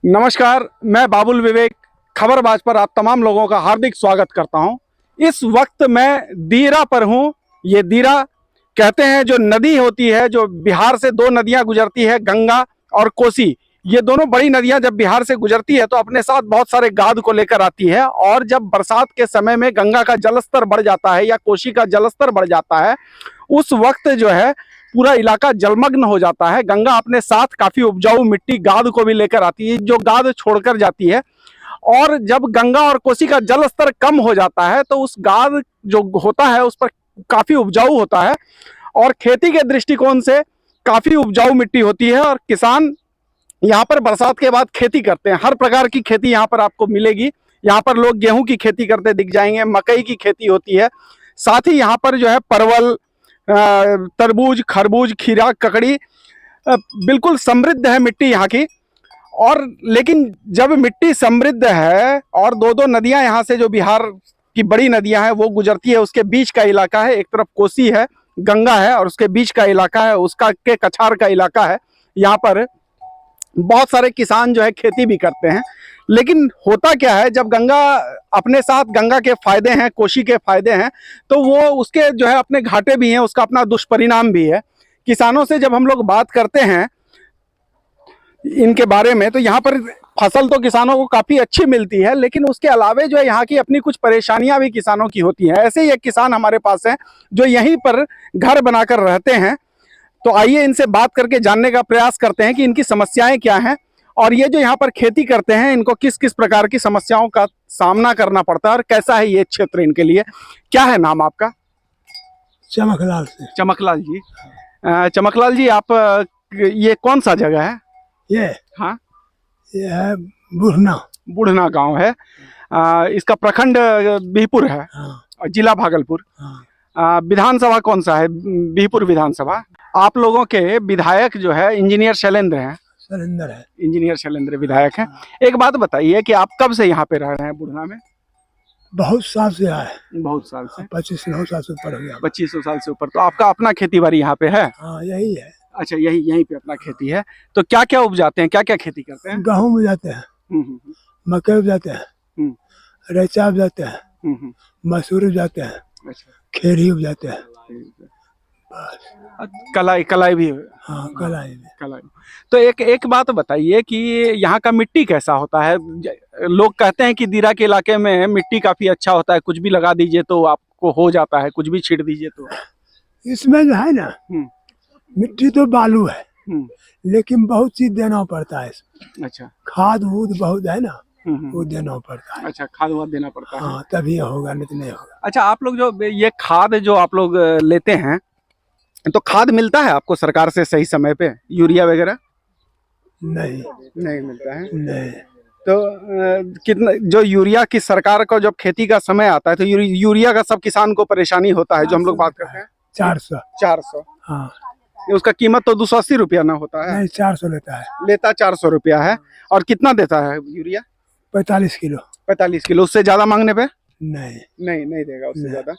नमस्कार, मैं बाबुल विवेक खबरबाज पर आप तमाम लोगों का हार्दिक स्वागत करता हूं। इस वक्त मैं दीरा पर हूं। ये दीरा कहते हैं जो नदी होती है, जो बिहार से दो नदियां गुजरती है, गंगा और कोसी। ये दोनों बड़ी नदियां जब बिहार से गुजरती है तो अपने साथ बहुत सारे गाद को लेकर आती है, और जब बरसात के समय में गंगा का जलस्तर बढ़ जाता है या कोसी का जलस्तर बढ़ जाता है, उस वक्त जो है पूरा इलाका जलमग्न हो जाता है। गंगा अपने साथ काफी उपजाऊ मिट्टी गाद को भी लेकर आती है, जो गाद छोड़कर जाती है। और जब गंगा और कोसी का जल स्तर कम हो जाता है तो उस गाद जो होता है उस पर काफी उपजाऊ होता है, और खेती के दृष्टिकोण से काफी उपजाऊ मिट्टी होती है। और किसान यहाँ पर बरसात के बाद खेती करते हैं। हर प्रकार की खेती यहाँ पर आपको मिलेगी। यहाँ पर लोग गेहूं की खेती करते दिख जाएंगे, मकई की खेती होती है, साथ ही यहाँ पर जो है परवल, तरबूज, खरबूज, खीरा, ककड़ी, बिल्कुल समृद्ध है मिट्टी यहाँ की। और लेकिन जब मिट्टी समृद्ध है और दो दो नदियां यहाँ से, जो बिहार की बड़ी नदियां हैं, वो गुजरती है, उसके बीच का इलाका है, एक तरफ कोसी है, गंगा है, और उसके बीच का इलाका है, उसका के कछार का इलाका है। यहाँ पर बहुत सारे किसान जो है खेती भी करते हैं। लेकिन होता क्या है, जब गंगा अपने साथ, गंगा के फायदे हैं, कोसी के फायदे हैं, तो वो उसके जो है अपने घाटे भी हैं, उसका अपना दुष्परिणाम भी है। किसानों से जब हम लोग बात करते हैं इनके बारे में, तो यहाँ पर फसल तो किसानों को काफी अच्छी मिलती है, लेकिन उसके अलावे जो है यहाँ की अपनी कुछ परेशानियां भी किसानों की होती हैं। ऐसे ही एक किसान हमारे पास हैं जो यहीं पर घर बनाकर रहते हैं। तो आइए इनसे बात करके जानने का प्रयास करते हैं कि इनकी समस्याएं क्या हैं, और ये जो यहाँ पर खेती करते हैं इनको किस किस प्रकार की समस्याओं का सामना करना पड़ता है, और कैसा है ये क्षेत्र इनके लिए। क्या है नाम आपका? चमकलाल से। चमकलाल जी। चमकलाल जी, आप ये कौन सा जगह है? ये हाँ, ये है बुढ़ना। बुढ़ना गांव है। इसका प्रखंड बिहपुर है, हाँ, और जिला भागलपुर। हाँ। विधानसभा कौन सा है? बिहपुर विधानसभा। आप लोगों के विधायक जो है इंजीनियर शैलेंद्र हैं। सरिंदर है। इंजीनियर शैलेंद्र विधायक हैं। हाँ। एक बात बताइए कि आप कब से यहाँ पे रह रहे हैं बुढ़ना में? बहुत साल से आए, बहुत साल से। 25 साल से ऊपर हो गया। 2500 साल से ऊपर। तो आपका अपना खेती बाड़ी यहाँ पे है? हाँ, यही है। अच्छा, यहीं पे अपना खेती है। तो क्या क्या उपजाते हैं, क्या क्या खेती करते हैं? गेहूँ में जाते हैं, हम्म, मकई में जाते हैं, हम्म, रेचा में जाते हैं, हम्म। मसूर में जाते हैं, अच्छा, खेरी में जाते हैं। कलाई कलाई भी? हाँ, कलाई में। कलाई। तो एक बात बताइए कि यहाँ का मिट्टी कैसा होता है? लोग कहते हैं कि दीरा के इलाके में मिट्टी काफी अच्छा होता है, कुछ भी लगा दीजिए तो आपको हो जाता है, कुछ भी छींट दीजिए तो। इसमें जो है ना, मिट्टी तो बालू है, लेकिन बहुत चीज देना पड़ता है इसमें। अच्छा। खाद वूद बहुत है ना, वो देना पड़ता है। अच्छा, खाद वाद देना पड़ता है। हाँ, तभी होगा, नहीं तो नहीं होगा। अच्छा, आप लोग जो ये खाद जो आप लोग लेते हैं, तो खाद मिलता है आपको सरकार से सही समय पे? यूरिया वगैरह नहीं, नहीं मिलता है। नहीं। तो कितना जो यूरिया की सरकार का जब खेती का समय आता है तो यूरिया का सब किसान को परेशानी होता है, जो हम लोग बात करते हैं। 400। 400। हाँ, उसका कीमत तो 280 रुपया ना होता है? नहीं, 400 लेता है। लेता 400 रुपया है। और कितना देता है यूरिया? 45 किलो। 45 किलो। उससे ज्यादा मांगने पे नहीं, नहीं देगा उससे ज्यादा।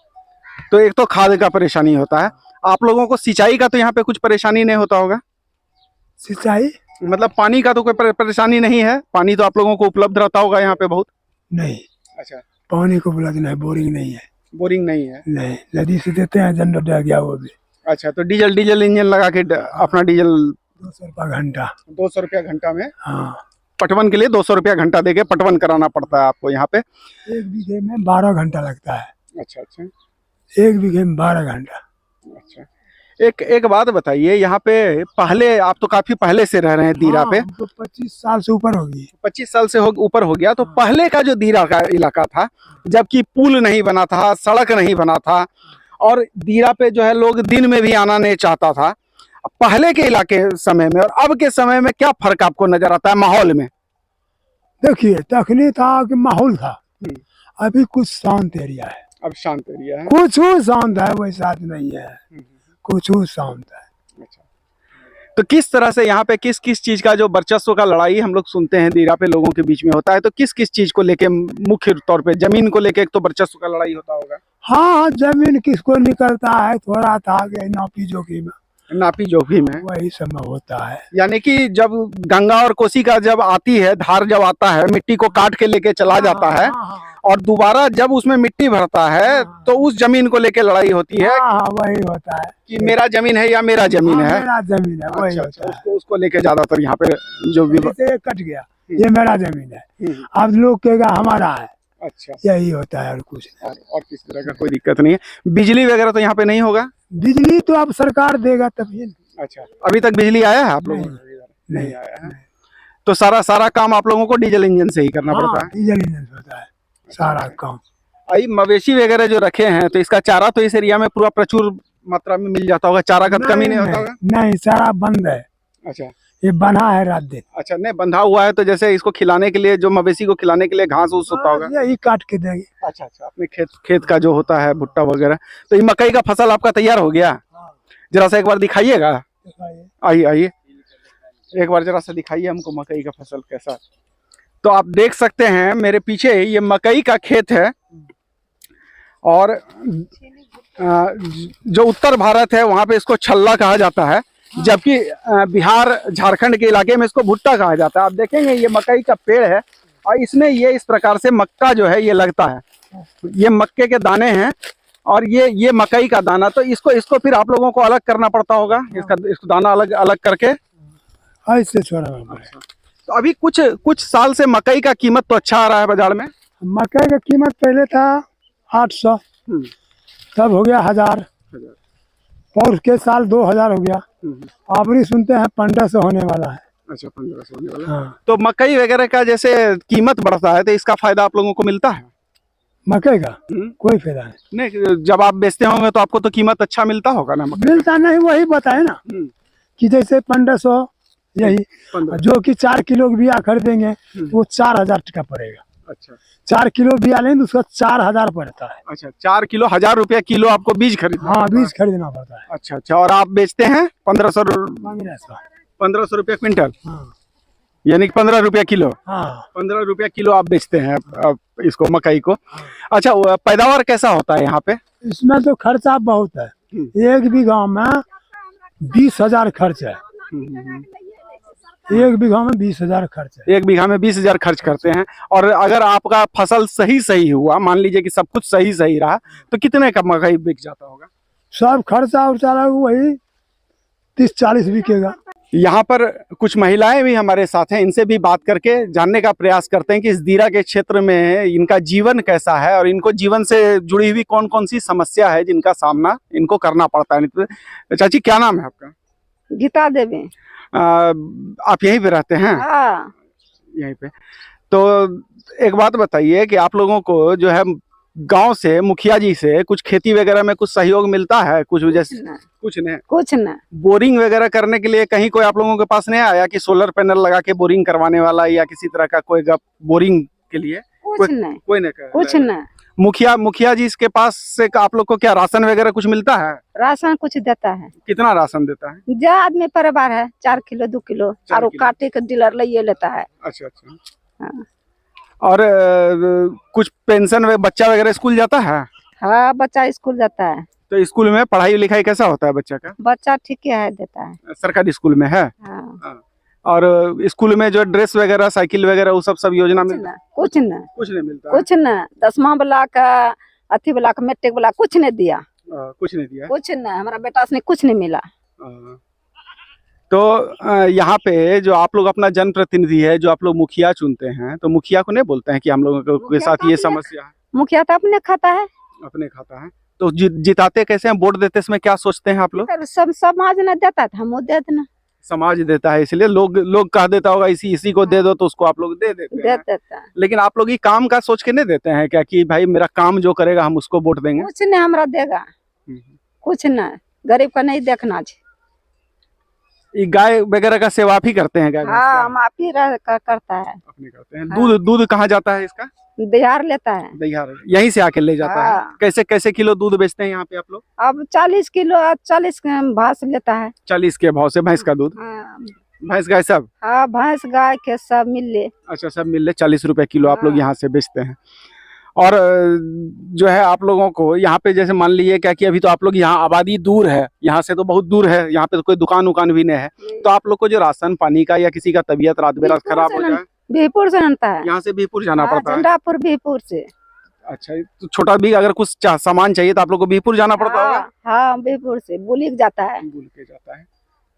तो एक तो खाद का परेशानी होता है। आप लोगों को सिंचाई का तो यहाँ पे कुछ परेशानी नहीं होता होगा? सिंचाई मतलब पानी का तो कोई परेशानी नहीं है? पानी तो आप लोगों को उपलब्ध रहता होगा यहाँ पे बहुत? नहीं, अच्छा, पानी को उपलब्ध नहीं, बोरिंग नहीं है। बोरिंग नहीं है? नहीं, नदी से देते हैं, जनरेटर आ गया वो भी। अच्छा, तो डीजल इंजन लगा के अपना डीजल 200 रुपया घंटा। 200 रुपया घंटा में हाँ, पटवन के लिए 200 रुपया घंटा देके पटवन कराना पड़ता है आपको यहाँ पे? 1 बीघे में 12 घंटा लगता है। अच्छा अच्छा। 1 बीघे में 12 घंटा। अच्छा, एक बात बताइए, यहाँ पे पहले, आप तो काफी पहले से रह रहे हैं दीरा पे? तो 25 साल से ऊपर होगी। 25 साल से ऊपर हो गया। तो पहले का जो दीरा का इलाका था, जबकि पुल नहीं बना था, सड़क नहीं बना था, और दीरा पे जो है लोग दिन में भी आना नहीं चाहता था, पहले के इलाके समय में और अब के समय में क्या फर्क आपको नजर आता है माहौल में? देखिए, तखनी था कि माहौल था, अभी कुछ शांत एरिया है। अब शांत एरिया है। कुछ शांत है, वैसा नहीं है, कुछ शांत है। अच्छा, तो किस तरह से यहाँ पे किस किस चीज का जो वर्चस्व का लड़ाई हम लोग सुनते हैं दीरा पे लोगों के बीच में होता है, तो किस किस चीज को लेके मुख्य तौर पे? जमीन को लेके एक तो वर्चस्व का लड़ाई होता होगा। हाँ, जमीन किसको निकलता है, थोड़ा था कि नापी जोखी में नापी जोखी में। वही समय होता है। यानी कि जब गंगा और कोसी का जब आती है धार, जब आता है मिट्टी को काट के लेके चला जाता है, और दोबारा जब उसमें मिट्टी भरता है तो उस जमीन को लेके लड़ाई होती है वही होता है कि मेरा जमीन है या मेरा जमीन है। मेरा जमीन है, वही अच्छा, होता है। उसको लेके ज्यादातर यहाँ पे जो भी। जैसे ये कट गया, ये मेरा जमीन है, अब लोग कहेगा हमारा है। अच्छा, यही होता है और कुछ नहीं। और किस तरह का कोई दिक्कत नहीं है। बिजली वगैरह तो यहाँ पे नहीं होगा? बिजली तो अब सरकार देगा तभी। अच्छा, अभी तक बिजली आया है आप लोगों को? नहीं आया है। तो सारा काम आप लोगों को डीजल इंजन से ही करना पड़ता है? डीजल इंजन से होता है सारा काम। आई मवेशी वगैरह जो रखे हैं तो इसका चारा तो इस एरिया में पूरा प्रचुर मात्रा में मिल जाता होगा, चारा का कमी नहीं होता होगा? नहीं, सारा बंद है। अच्छा, ये बना है रात दिन। अच्छा, नहीं बंधा हुआ है तो जैसे इसको खिलाने के लिए, जो मवेशी को खिलाने के लिए घास उस होता होगा? यही काट के देंगे। अच्छा, अपने खेत का जो होता है भुट्टा वगैरह। तो ये मकई का फसल आपका तैयार हो गया? जरा सा एक बार दिखाइएगा। आइए एक बार जरा सा दिखाइए हमको मकई का फसल कैसा। तो आप देख सकते हैं मेरे पीछे ये मकई का खेत है, और जो उत्तर भारत है वहाँ पे इसको छल्ला कहा जाता है, जबकि बिहार झारखंड के इलाके में इसको भुट्टा कहा जाता है। आप देखेंगे ये मकई का पेड़ है, और इसमें ये इस प्रकार से मक्का जो है ये लगता है। ये मक्के के दाने हैं, और ये मकई का दाना। तो इसको फिर आप लोगों को अलग करना पड़ता होगा, इसको दाना अलग अलग करके ऐसे छोड़ा। तो अभी कुछ साल से मकई का कीमत तो अच्छा आ रहा है बाजार में। मकई का कीमत पहले था 800, तब हो गया 1000, और उसके साल 2000 हो गया। अबरी सुनते हैं 1500 होने वाला है। अच्छा, 1500 होने वाला है। तो मकई वगैरह का जैसे कीमत बढ़ता है तो इसका फायदा आप लोगों को मिलता है? मकई का कोई फायदा नहीं, जब आप बेचते होंगे तो आपको तो कीमत अच्छा मिलता होगा ना? मिलता नहीं, वही बताए ना कि जैसे 1500, यही 1500। जो कि 4 किलो बिया खरीदेंगे वो 4000 टका पड़ेगा। अच्छा, 4 किलो बिया लेंगे तो उसका 4000 पड़ता है। अच्छा, 4 किलो 1000 रुपया किलो आपको बीज खरीदना? हाँ, बीज खरीदना पड़ता है। अच्छा, और आप बेचते हैं 1500 रुपया क्विंटल? यानी 15 रुपया किलो? 15 रुपया किलो आप बेचते हैं आप इसको, मकई को। अच्छा, पैदावार कैसा होता है यहाँ पे? इसमें तो खर्चा बहुत है। 1 बीघा में 20,000 खर्च है। 1 बीघा में 20,000 खर्च है। 1 बीघा में 20,000 खर्च करते हैं। और अगर आपका फसल सही हुआ, मान लीजिए कि सब कुछ सही रहा, तो कितने का मकई बिक जाता होगा? सब खर्चा उर्चा वही 30-40 बिकेगा। यहाँ पर कुछ महिलाएं भी हमारे साथ हैं, इनसे भी बात करके जानने का प्रयास करते हैं कि इस दीरा के क्षेत्र में इनका जीवन कैसा है, और इनको जीवन से जुड़ी हुई कौन कौन सी समस्या है जिनका सामना इनको करना पड़ता है। चाची, क्या नाम है आपका? गीता देवी। आप यहीं पे रहते हैं? हाँ। यहीं पे। तो एक बात बताइए कि आप लोगों को जो है गांव से, मुखिया जी से कुछ खेती वगैरह में कुछ सहयोग मिलता है? कुछ जैसे कुछ नहीं। बोरिंग वगैरह करने के लिए कहीं कोई आप लोगों के पास नहीं आया कि सोलर पैनल लगा के बोरिंग करवाने वाला, या किसी तरह का कोई बोरिंग के लिए? कुछ नहीं। कुछ नहीं। मुखिया जी के पास से आप लोग को क्या राशन वगैरह कुछ मिलता है? राशन कुछ देता है। कितना राशन देता है? जो आदमी परिवार है 4 किलो 2 किलो, और काटे के डीलर ले लेता है। अच्छा। हाँ। और कुछ पेंशन बच्चा वगैरह स्कूल जाता है? हाँ, बच्चा स्कूल जाता है। तो स्कूल में पढ़ाई लिखाई कैसा होता है बच्चा का? बच्चा ठीक है, देता है। सरकारी स्कूल में है? हाँ। और स्कूल में जो ड्रेस वगैरह, साइकिल वगैरह, वो सब योजना में कुछ नहीं मिलता? कुछ नहीं। 10वां वाला का, अथी वाला का, मैट्रिक वाला कुछ नहीं दिया। कुछ नहीं दिया? कुछ नहीं, हमारा बेटा से कुछ नहीं मिला। तो यहाँ पे जो आप लोग अपना जनप्रतिनिधि है, जो आप लोग मुखिया चुनते हैं, तो मुखिया को नहीं बोलते हैं कि हम लोगों के साथ ये समस्या है? मुखिया तो अपने खाता है। अपने खाता है। तो जिताते कैसे हैं? वोट देते समय क्या सोचते हैं आप लोग? सब समाज ने देता था, हम दे देना। समाज देता है, इसलिए लोग कह देता होगा इसी को दे दो, तो उसको आप लोग दे देते हैं। लेकिन आप लोग ये काम का सोच के नहीं देते हैं क्या कि भाई मेरा काम जो करेगा हम उसको वोट देंगे? कुछ नहीं हमरा देगा, कुछ नहीं। गरीब का नहीं देखना चाहिए। ये गाय वगैरह का सेवा आप ही करते हैं? हाँ, हम आप ही करता है। अपने करते हैं। दूध कहाँ जाता है इसका? बिहार लेता है। बिहार यहीं से आके ले जाता है? कैसे किलो दूध बेचते हैं यहाँ पे आप लोग? अब 40 किलो 40 भाव से लेता है। 40 के भाव से भैंस का दूध? भैंस गाय सब? हाँ, भैंस गाय के सब मिल ले। अच्छा, सब मिल ले। 40 रुपए किलो आप लोग यहाँ से बेचते हैं। और जो है आप लोगों को यहाँ पे जैसे मान लीजिए क्या कि अभी तो आप लोग यहाँ आबादी दूर है, यहाँ से तो बहुत दूर है, यहाँ पे तो कोई दुकान उकान भी नहीं है, तो आप लोग को जो राशन पानी का या किसी का तबीयत रात बेरात खराब हो जाए बीहपुर से बनता है। यहाँ से बीहपुर जाना पड़ता है। झंडापुर बीहपुर से। अच्छा, तो छोटा भी अगर कुछ सामान चाहिए तो आप लोग को बीहपुर जाना पड़ता होगा। हाँ बीहपुर से बुलिक जाता है, भूल के जाता है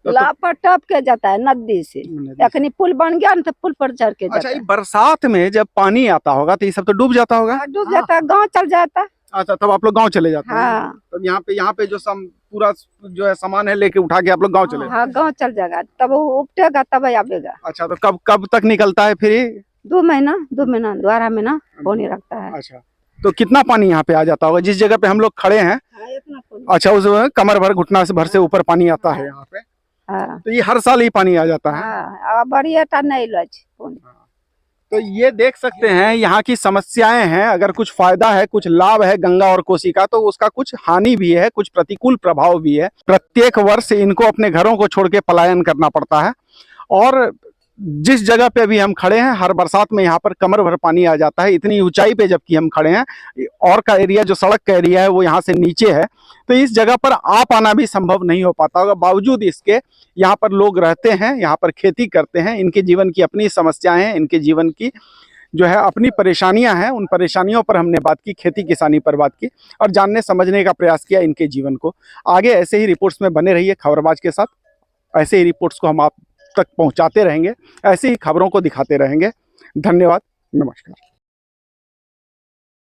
तो लापर टप के जाता है नदी से। अखनी पुल बन गया ना तो पुल पर चढ़ के अच्छा, जाता ये है। बरसात में जब पानी आता होगा तो ये सब तो डूब जाता होगा। डूब जाता है, गाँव चल जाता है। अच्छा, तब आप लोग गांव चले जाते हैं। हाँ तब यहाँ पे जो पूरा जो है सामान है लेके उठा के आप लोग गांव चले हाँ गाँव चल जाएगा, तब वो उपटेगा तब आवेगा। अच्छा, तो कब तक निकलता है फिर ये? 2 महीना 12 महीना पानी रखता है। अच्छा, तो कितना पानी यहाँ पे आ जाता होगा जिस जगह पे हम लोग खड़े हैं? इतना पानी। अच्छा, उस कमर भर घुटना से भर से ऊपर पानी आता है यहाँ पे। हाँ तो ये हर साल ही पानी आ जाता है। हाँ, बढ़िया टा नहीं लज पानी। तो ये देख सकते हैं यहाँ की समस्याएं हैं। अगर कुछ फायदा है, कुछ लाभ है गंगा और कोसी का, तो उसका कुछ हानि भी है, कुछ प्रतिकूल प्रभाव भी है। प्रत्येक वर्ष इनको अपने घरों को छोड़ के पलायन करना पड़ता है। और जिस जगह पे अभी हम खड़े हैं, हर बरसात में यहाँ पर कमर भर पानी आ जाता है। इतनी ऊंचाई पे जबकि हम खड़े हैं, और का एरिया जो सड़क का एरिया है वो यहाँ से नीचे है, तो इस जगह पर आप आना भी संभव नहीं हो पाता होगा। बावजूद इसके यहाँ पर लोग रहते हैं, यहाँ पर खेती करते हैं। इनके जीवन की अपनी समस्याएं हैं, इनके जीवन की जो है अपनी परेशानियां हैं। उन परेशानियों पर हमने बात की, खेती किसानी पर बात की और जानने समझने का प्रयास किया इनके जीवन को। आगे ऐसे ही रिपोर्ट्स में बने रहिए खबरबाज के साथ। ऐसे ही रिपोर्ट्स को हम आप तक पहुंचाते रहेंगे, ऐसी ही खबरों को दिखाते रहेंगे। धन्यवाद, नमस्कार।